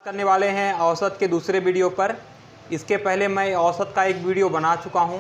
करने वाले हैं औसत के दूसरे वीडियो पर। इसके पहले मैं औसत का एक वीडियो बना चुका हूं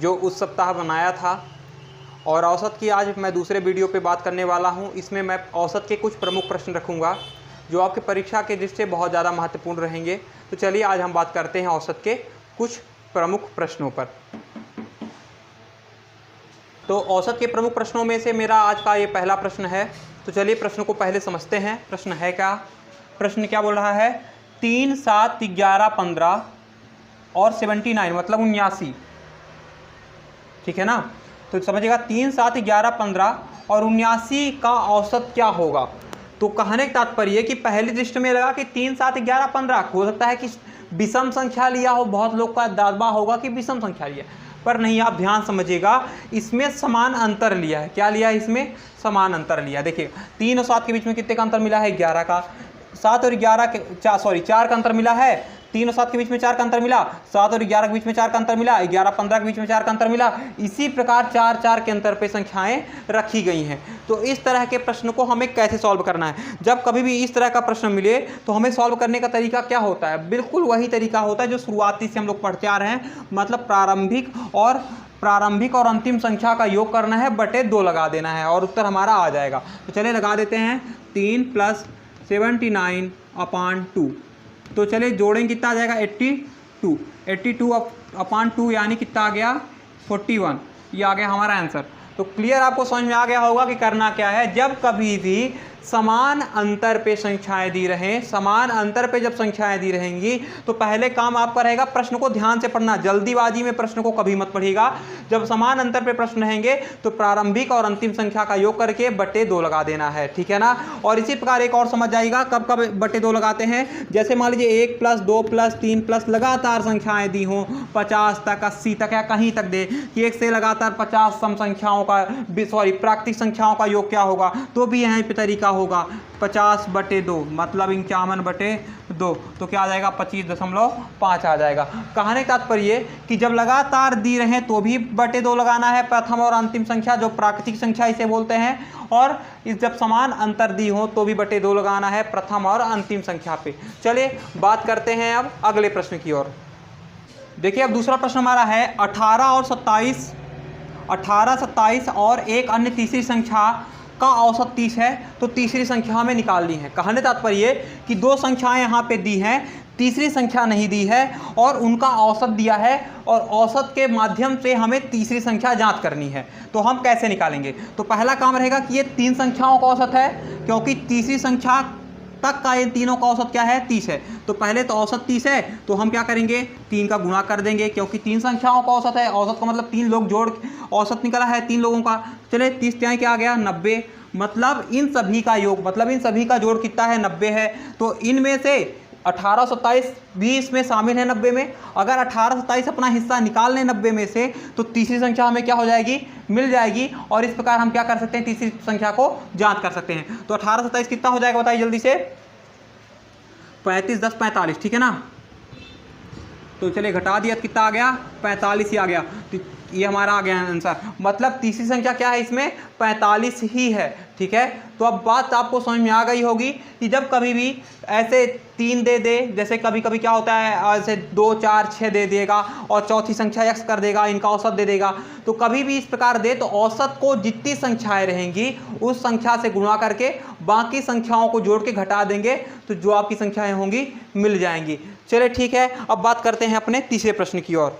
जो उस सप्ताह बनाया था, और औसत की आज मैं दूसरे वीडियो पे बात करने वाला हूं। इसमें मैं औसत के कुछ प्रमुख प्रश्न रखूंगा जो आपके परीक्षा के दृष्टि से बहुत ज़्यादा महत्वपूर्ण रहेंगे। तो चलिए आज हम बात करते हैं औसत के कुछ प्रमुख प्रश्नों पर। तो औसत के प्रमुख प्रश्नों में से मेरा आज का ये पहला प्रश्न है। तो चलिए प्रश्न को पहले समझते हैं। प्रश्न है क्या? प्रश्न क्या बोल रहा है? 3, 7, 11, 15 और 79 मतलब 79, ठीक है ना। तो समझिएगा 3, 7, 11, 15 और 79 का औसत क्या होगा। तो कहने का तात्पर्य है कि पहली दृष्टि में लगा कि 3, 7, 11, 15 हो सकता है कि विषम संख्या लिया हो, बहुत लोग का दावा होगा कि विषम संख्या लिया, पर नहीं। आप ध्यान समझिएगा, इसमें समान अंतर लिया है। क्या लिया है? इसमें समान अंतर लिया। देखिए 3 और 7 के बीच में कितने का अंतर मिला है? 11 का। 7 और 11 के 4 का अंतर मिला है। 3 और 7 के बीच में 4 का अंतर मिला। 7 और 11 के बीच में 4 का अंतर मिला। 11, 15 के बीच में 4 का अंतर मिला। इसी प्रकार 4, 4 के अंतर पे संख्याएं रखी गई हैं। तो इस तरह के प्रश्न को हमें कैसे सॉल्व करना है? जब कभी भी इस तरह का प्रश्न मिले तो हमें सॉल्व करने का तरीका क्या होता है? बिल्कुल वही तरीका होता है जो शुरुआती से हम लोग पढ़ते आ रहे हैं, मतलब प्रारंभिक और अंतिम संख्या का योग करना है, बटे 2 लगा देना है और उत्तर हमारा आ जाएगा। तो चलिए लगा देते हैं 3 + 79/2। तो चलिए जोड़ें, कितना आ जाएगा? 82। 82/2 यानी कितना आ गया? 41। ये आ गया हमारा आंसर। तो क्लियर आपको समझ में आ गया होगा कि करना क्या है। जब कभी भी समान अंतर पे संख्याएं दी रहें, समान अंतर पे जब संख्याएं दी रहेंगी तो पहले काम आपका रहेगा प्रश्न को ध्यान से पढ़ना। जल्दीबाजी में प्रश्न को कभी मत पढ़िएगा। जब समान अंतर पे प्रश्न रहेंगे तो प्रारंभिक और अंतिम संख्या का योग करके बटे 2 लगा देना है, ठीक है ना। और इसी प्रकार एक और समझ जाइएगा कब कब बटे 2 लगाते हैं। जैसे मान लीजिए 1 + 2 + 3 लगातार संख्याएं दी हों 50 तक, 80 तक या कहीं तक दे कि 1 से लगातार 50 सम संख्याओं का प्राकृतिक संख्याओं का योग क्या होगा, तो भी यहाँ पे तरीका होगा 50/2 मतलब 51/2। तो क्या आ जाएगा? 25.5 आ जाएगा। कहने का तात्पर्य कि जब लगातार दी रहे तो भी बटे 2 लगाना है, प्रथम और अंतिम संख्या जो प्राकृतिक संख्या इसे बोलते हैं, और जब समान अंतर दी हो तो भी बटे 2 लगाना है प्रथम और अंतिम संख्या पे। चलिए बात करते हैं अब अगले प्रश्न की ओर। देखिए अब दूसरा प्रश्न हमारा है 18 और 27 और एक अन्य तीसरी संख्या का औसत 30 है, तो तीसरी संख्या हमें निकालनी है। कहने तात्पर्य कि 2 संख्याएं यहाँ पे दी हैं, तीसरी संख्या नहीं दी है और उनका औसत दिया है, और औसत के माध्यम से हमें तीसरी संख्या जांच करनी है। तो हम कैसे निकालेंगे? तो पहला काम रहेगा कि ये 3 संख्याओं का औसत है, क्योंकि तीसरी संख्या तक का ये तीनों का औसत क्या है? 30 है। तो पहले तो औसत 30 है, तो हम क्या करेंगे? 3 का गुणा कर देंगे, क्योंकि 3 संख्याओं का औसत है। औसत का मतलब 3 लोग जोड़ औसत निकला है 3 लोगों का। चलिए 30 क्या आ गया? 90। मतलब इन सभी का योग, मतलब इन सभी का जोड़ कितना है? 90 है। तो इनमें से 18, 27 भी इसमें शामिल है 90 में। अगर 18, 27 अपना हिस्सा निकाल लें 90 में से, तो तीसरी संख्या हमें क्या हो जाएगी? मिल जाएगी। और इस प्रकार हम क्या कर सकते हैं? तीसरी संख्या को जांच कर सकते हैं। तो 18, 27 कितना हो जाएगा बताइए जल्दी से? 35, 10, 45, ठीक है ना। तो चलिए घटा दिया, कितना आ गया? 45 ही आ गया। तो ये हमारा आ गया आंसर। मतलब तीसरी संख्या क्या है? इसमें 45 ही है, ठीक है। तो अब बात आपको समझ में आ गई होगी कि जब कभी भी ऐसे 3 दे दे, जैसे कभी कभी क्या होता है ऐसे 2, 4, 6 दे देगा और चौथी संख्या x कर देगा, इनका औसत दे देगा। तो कभी भी इस प्रकार दे तो औसत को जितनी संख्याएं रहेंगी उस संख्या से गुणा करके बाकी संख्याओं को जोड़ के घटा देंगे, तो जो आपकी संख्याएं होंगी मिल जाएंगी। चलिए ठीक है, अब बात करते हैं अपने तीसरे प्रश्न की ओर।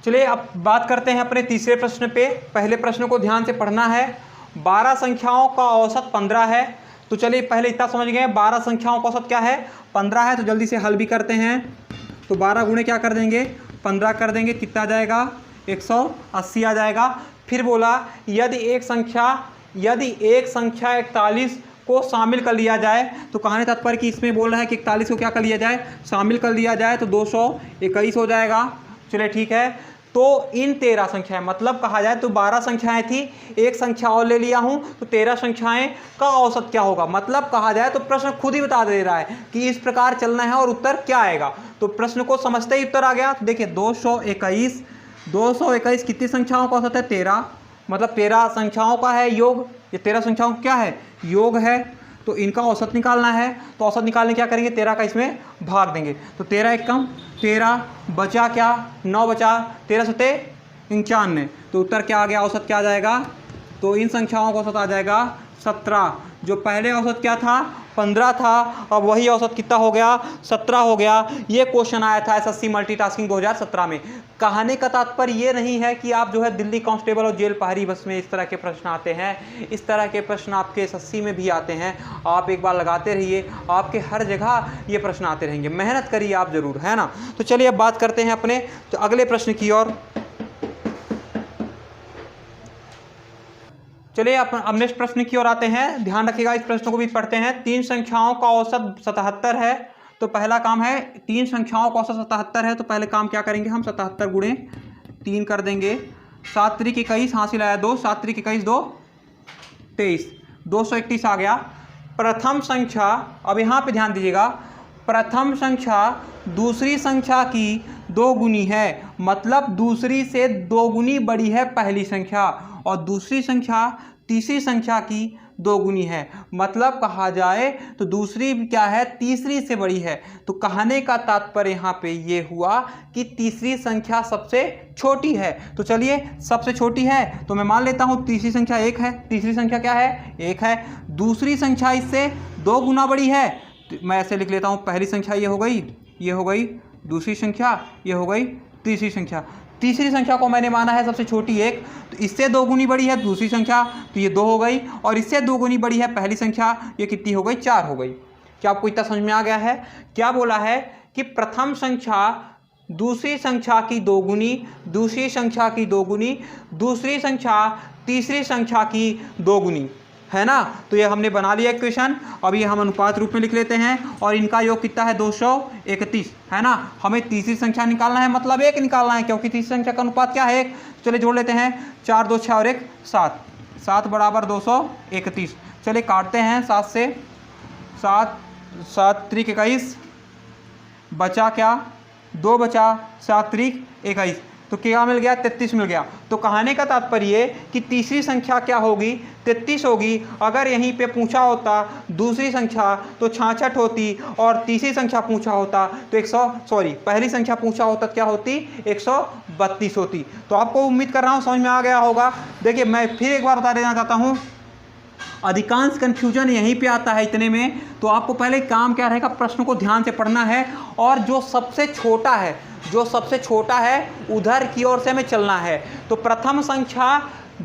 चलिए अब बात करते हैं अपने तीसरे प्रश्न पे। पहले प्रश्न को ध्यान से पढ़ना है। 12 संख्याओं का औसत 15 है। तो चलिए पहले इतना समझ गए 12 संख्याओं का औसत क्या है? 15 है। तो जल्दी से हल भी करते हैं। तो 12 गुणे क्या कर देंगे? 15 कर देंगे। कितना आ जाएगा? 180 आ जाएगा। फिर बोला यदि एक संख्या 41 को शामिल कर लिया जाए, तो कहने तात्पर्य कि इसमें बोल रहा है कि 41 को क्या कर लिया जाए? शामिल कर लिया जाए, तो 221 हो जाएगा। चलिए ठीक है। तो इन 13 संख्याएं, मतलब कहा जाए तो 12 संख्याएं थी, एक संख्या और ले लिया हूं, तो 13 संख्याएं का औसत क्या होगा? मतलब कहा जाए तो प्रश्न खुद ही बता दे रहा है कि इस प्रकार चलना है और उत्तर क्या आएगा। तो प्रश्न को समझते ही उत्तर आ गया। तो देखिए 221 कितनी संख्याओं का औसत है? 13। मतलब 13 संख्याओं का है योग। ये 13 संख्याओं का क्या है? योग है। तो इनका औसत निकालना है। तो औसत निकालने क्या करेंगे, 13 का इसमें भाग देंगे। तो 13 एक कम 13, बचा क्या 9 बचा, 13 सते 95। तो उत्तर क्या आ गया, औसत क्या आ जाएगा, तो इन संख्याओं का औसत आ जाएगा 17। जो पहले औसत क्या था 15 था, अब वही औसत कितना हो गया 17 हो गया। ये क्वेश्चन आया था एसएससी मल्टीटास्किंग 2017 में। कहने का तात्पर्य ये नहीं है कि आप जो है दिल्ली कांस्टेबल और जेल पहाड़ी बस में इस तरह के प्रश्न आते हैं, इस तरह के प्रश्न आपके एसएससी में भी आते हैं। आप एक बार लगाते रहिए, आपके हर जगह ये प्रश्न आते रहेंगे, मेहनत करिए आप जरूर, है ना। तो चलिए अब बात करते हैं अपने तो अगले प्रश्न की ओर। चलिए अब नेक्स्ट प्रश्न की ओर आते हैं। ध्यान रखिएगा, इस प्रश्न को भी पढ़ते हैं। 3 संख्याओं का औसत 77 है। तो पहला काम है, 3 संख्याओं का औसत 77 है, तो पहले काम क्या करेंगे हम, 77 गुणे 3 कर देंगे। 7 त्रिक 21 हासिल आया 2, 7 त्रिक 21 2 23, 231 आ गया। प्रथम संख्या, अब यहाँ पे ध्यान दीजिएगा, प्रथम संख्या दूसरी संख्या की 2 गुनी है, मतलब दूसरी से 2 गुनी बड़ी है पहली संख्या, और दूसरी संख्या तीसरी संख्या की 2 गुनी है, मतलब कहा जाए तो दूसरी क्या है, तीसरी से बड़ी है। तो कहने का तात्पर्य यहाँ पे ये हुआ कि तीसरी संख्या सबसे छोटी है। तो चलिए सबसे छोटी है तो मैं मान लेता हूँ तीसरी संख्या 1 है। तीसरी संख्या क्या है, 1 है। दूसरी संख्या इससे 2 गुना बड़ी है, तो मैं ऐसे लिख लेता हूँ, पहली संख्या ये हो गई, ये हो गई दूसरी संख्या, ये हो गई तीसरी संख्या। तीसरी संख्या को मैंने माना है सबसे छोटी 1, तो इससे 2 गुनी बड़ी है दूसरी संख्या, तो ये 2 हो गई, और इससे 2 गुनी बड़ी है पहली संख्या, ये कितनी हो गई, 4 हो गई। क्या आपको इतना समझ में आ गया है। क्या बोला है कि प्रथम संख्या दूसरी संख्या की 2 गुनी, दूसरी संख्या की 2 गुनी, दूसरी संख्या तीसरी संख्या की 2 गुनी, है ना। तो ये हमने बना लिया इक्वेशन। अब ये हम अनुपात रूप में लिख लेते हैं, और इनका योग कितना है 231, है ना। हमें तीसरी संख्या निकालना है, मतलब 1 निकालना है, क्योंकि तीसरी संख्या का अनुपात क्या है 1। चलिए जोड़ लेते हैं, 4 2 6 और 1 7, 7 बराबर 231। चलिए काटते हैं 7 से, 7 7 त्रिक 21, बचा क्या 2 बचा, 7 त्रिक 21, तो क्या मिल गया 33 मिल गया। तो कहने का तात्पर्य कि तीसरी संख्या क्या होगी 33 होगी। अगर यहीं पे पूछा होता दूसरी संख्या तो 66 होती, और तीसरी संख्या पूछा होता तो पहली संख्या पूछा होता क्या होती 132 होती। तो आपको उम्मीद कर रहा हूँ समझ में आ गया होगा। देखिए मैं फिर एक बार बता देना चाहता हूँ, अधिकांश कन्फ्यूजन यहीं पे आता है इतने में। तो आपको पहले काम क्या रहेगा, प्रश्न को ध्यान से पढ़ना है, और जो सबसे छोटा है, जो सबसे छोटा है उधर की ओर से हमें चलना है। तो प्रथम संख्या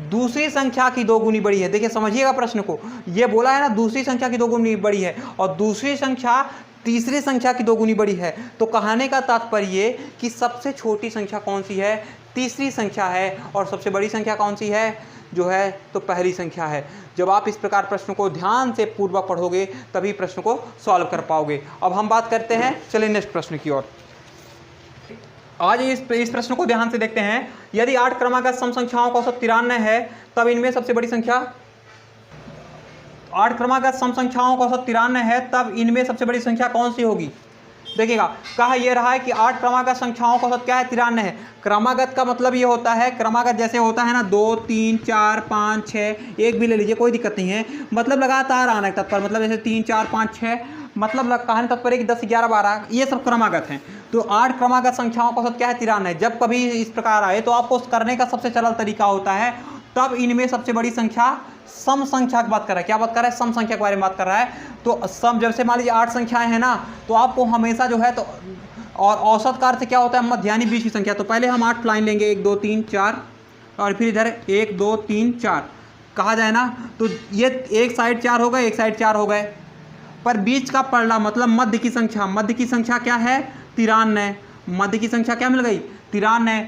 दूसरी संख्या की 2 गुनी बड़ी है। देखिए समझिएगा प्रश्न को, ये बोला है ना दूसरी संख्या की 2 गुनी बड़ी है, और दूसरी संख्या तीसरी संख्या की 2 गुनी बड़ी है। तो कहने का तात्पर्य कि सबसे छोटी संख्या कौन सी है, तीसरी संख्या है, और सबसे बड़ी संख्या कौन सी है, जो है तो पहली संख्या है। जब आप इस प्रकार प्रश्न को ध्यान से पूर्वक पढ़ोगे तभी प्रश्न को सॉल्व कर पाओगे। अब हम बात करते हैं, चलिए नेक्स्ट प्रश्न की ओर। आज इस प्रश्न को ध्यान से देखते हैं। यदि 8 क्रमागत सम संख्याओं का औसत 93 है, तब इनमें सबसे बड़ी संख्या, 8 क्रमागत सम संख्याओं का औसत 93 है, तब इनमें सबसे बड़ी संख्या कौन सी होगी। देखिएगा कहा यह रहा है कि 8 क्रमागत संख्याओं का औसत क्या है 93 है। क्रमागत का मतलब ये होता है, क्रमागत जैसे होता है ना 2 3 4 5 6, एक भी ले लीजिए कोई दिक्कत नहीं है, मतलब लगातार आना तत्पर, मतलब जैसे 3 4 5 6, मतलब कहने तत्पर कि 10 11 12, ये सब क्रमागत हैं। तो 8 क्रमागत संख्याओं का औसत क्या है 93। जब कभी इस प्रकार आए तो आपको करने का सबसे सरल तरीका होता है, तब इनमें सबसे बड़ी संख्या सम संख्या की बात कर रहा है। क्या बात कर रहा है, सम संख्या के बारे में बात कर रहा है। तो सम, जब से मान लीजिए 8 संख्याएं हैं ना, तो आपको हमेशा जो है तो, और औसत का अर्थ क्या होता है, मध्याह्नी बीच की संख्या। तो पहले हम 8 लाइन लेंगे, 1 2 3 4, और फिर इधर 1 2 3 4 कहा जाए ना, तो ये एक साइड 4 हो गए, एक साइड 4 हो गए, पर बीच का पलड़ा मतलब मध्य की संख्या, मध्य की संख्या क्या है 93, मध्य की संख्या क्या मिल गई 93।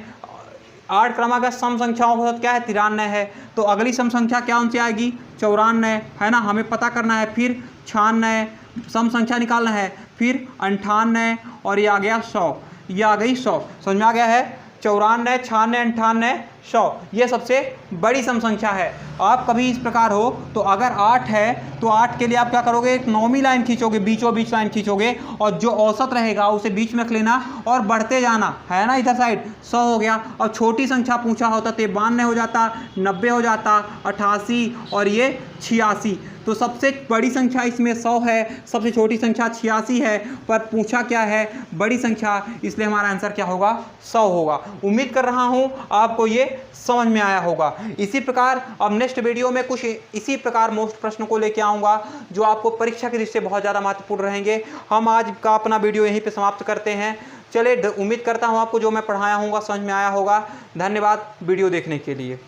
8 क्रमागत सम संख्याओं का औसत क्या है 93 है। तो अगली सम संख्या क्या उनसे आएगी 94, है ना, हमें पता करना है। फिर 96 सम संख्या निकालना है, फिर 98, और ये आ गया 100, ये आ गई 100। समझ में आ गया है, 94 96 98 100, ये सबसे बड़ी सम संख्या है। आप कभी इस प्रकार हो तो अगर 8 है तो 8 के लिए आप क्या करोगे, एक नौवीं लाइन खींचोगे, बीचों बीच लाइन खींचोगे और जो औसत रहेगा उसे बीच में रख लेना और बढ़ते जाना है ना, इधर साइड 100 हो गया। और छोटी संख्या पूछा होता तो 92 हो जाता, 90 हो जाता, 88 और ये 86। तो सबसे बड़ी संख्या इसमें 100 है, सबसे छोटी संख्या 86 है, पर पूछा क्या है, बड़ी संख्या, इसलिए हमारा आंसर क्या होगा, 100 होगा। उम्मीद कर रहा हूं आपको ये समझ में आया होगा। इसी प्रकार अब नेक्स्ट वीडियो में कुछ इसी प्रकार मोस्ट प्रश्न को लेके आऊँगा जो आपको परीक्षा की दृष्टि से बहुत ज़्यादा महत्वपूर्ण रहेंगे। हम आज का अपना वीडियो यहीं पर समाप्त करते हैं। चलिए, उम्मीद करता हूँ आपको जो मैं पढ़ाया हूँ समझ में आया होगा। धन्यवाद वीडियो देखने के लिए।